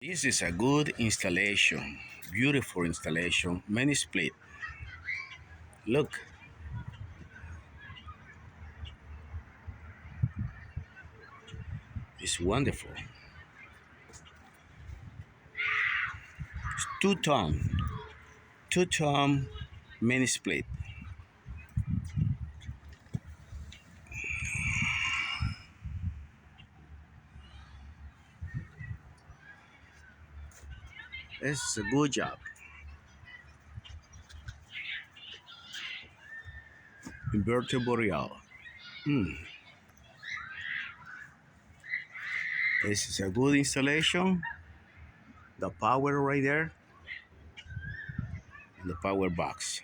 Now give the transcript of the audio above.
This is a good installation, beautiful installation, many split. Look, it's wonderful. It's two-tone, mini split. It's a good job. Inverter Boreal. This is a good installation. The power right there, and the power box.